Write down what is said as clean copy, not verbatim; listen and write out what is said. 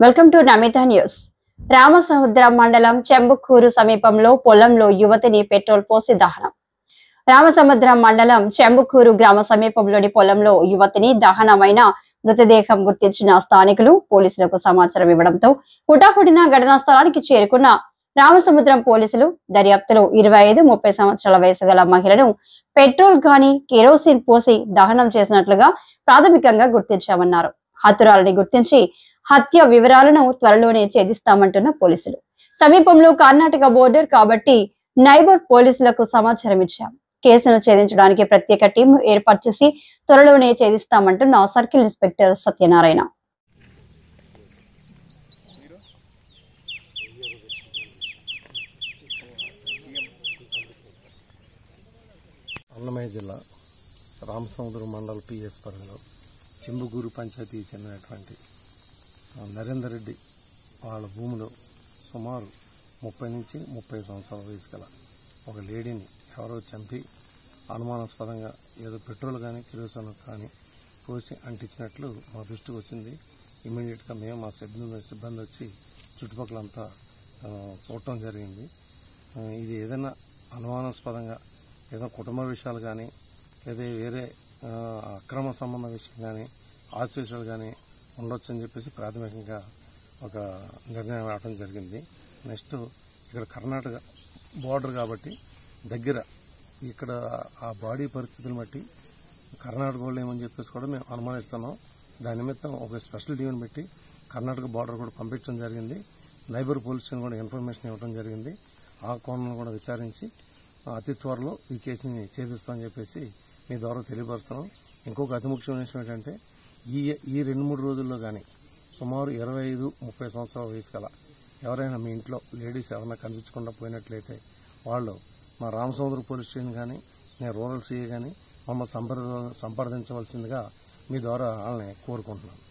Welcome to Namitha news. Ramasamudram మండలం చెంబుకూరు సమీపంలో పొలంలో యువతిని పెట్రోల్ పోసి దహనం. రామసముద్రం మండలం చెంబుకూరు గ్రామ సమీపంలోని పొలంలో యువతిని దహనమైన మృతదేహం గుర్తించిన స్థానికులు పోలీసులకు సమాచారం ఇవ్వడంతో హుటాహుటిన ఘటనా స్థలానికి చేరుకున్న రామసముద్రం పోలీసులు దర్యాప్తులో 25-30 సంవత్సరాల వయసు గల మహిళను పెట్రోల్ గాని కెరోసిన్ పోసి దహనం చేసినట్లుగా ప్రాథమికంగా గుర్తించామన్నారు. హతురాలని గుర్తించి హత్య వివరాలను త్వరలోనే ఛేదిస్తామంటున్న పోలీసులు. సమీపంలో కర్ణాటక బోర్డర్ కాబట్టి నైబర్ పోలీసులకు సమాచారం ఇచ్చాం. కేసును ఛేదించడానికి ప్రత్యేక టీంను ఏర్పాటు చేసి త్వరలోనే ఛేదిస్తామంటున్న సర్కిల్ ఇన్స్పెక్టర్ సత్యనారాయణ. అన్నమయ్య జిల్లా రామసముద్రం మండల పిఎస్ పరిధిలో చెంబుగూరు పంచాయతీకి చెందినటువంటి నరేందర్ రెడ్డి వాళ్ళ భూమిలో సుమారు 30-30 సంవత్సరాల వయసు గల ఒక లేడీని ఎవరో చంపి అనుమానాస్పదంగా ఏదో పెట్రోల్ కానీ కిరోసిన్ కానీ పోసి అంటించినట్లు మా దృష్టికి వచ్చింది. ఇమీడియట్గా మేము మా సిబ్బంది వచ్చి చుట్టుపక్కలంతా చూడటం జరిగింది. ఇది ఏదైనా అనుమానాస్పదంగా ఏదో కుటుంబ విషయాలు కానీ లేదా వేరే అక్రమ సంబంధ విషయం కానీ ఆస్తి విషయాలు కానీ ఉండొచ్చు అని చెప్పేసి ప్రాథమికంగా ఒక నిర్ణయం రావడం జరిగింది. నెక్స్ట్ ఇక్కడ కర్ణాటక బోర్డర్ కాబట్టి దగ్గర ఇక్కడ ఆ బాడీ పరిస్థితులను బట్టి కర్ణాటక వాళ్ళు ఏమని చెప్పేసి కూడా మేము అనుమానిస్తున్నాం. దాని నిమిత్తం ఒక స్పెషల్ టీంని పెట్టి కర్ణాటక బోర్డర్ కూడా పంపించడం జరిగింది. నైబర్ పోలీస్ స్టేషన్ కూడా ఇన్ఫర్మేషన్ ఇవ్వడం జరిగింది. ఆ కోణాలను కూడా విచారించి అతి త్వరలో ఈ కేసుని ఛేదిస్తామని చెప్పేసి మీ ద్వారా తెలియపరుస్తున్నాం. ఇంకొక అతి ముఖ్యమైన విషయం ఏంటంటే ఈ 2-3 రోజుల్లో కానీ సుమారు 25-30 సంవత్సరాల వయసు గల ఎవరైనా మీ ఇంట్లో లేడీస్ ఎవరైనా కనిపించకుండా పోయినట్లయితే వాళ్ళు మా రామసముద్రం పోలీస్ స్టేషన్ కానీ నేను రూరల్ సిఐ కానీ మమ్మల్ని సంప్రదించవలసిందిగా మీ ద్వారా వాళ్ళని కోరుకుంటున్నాను.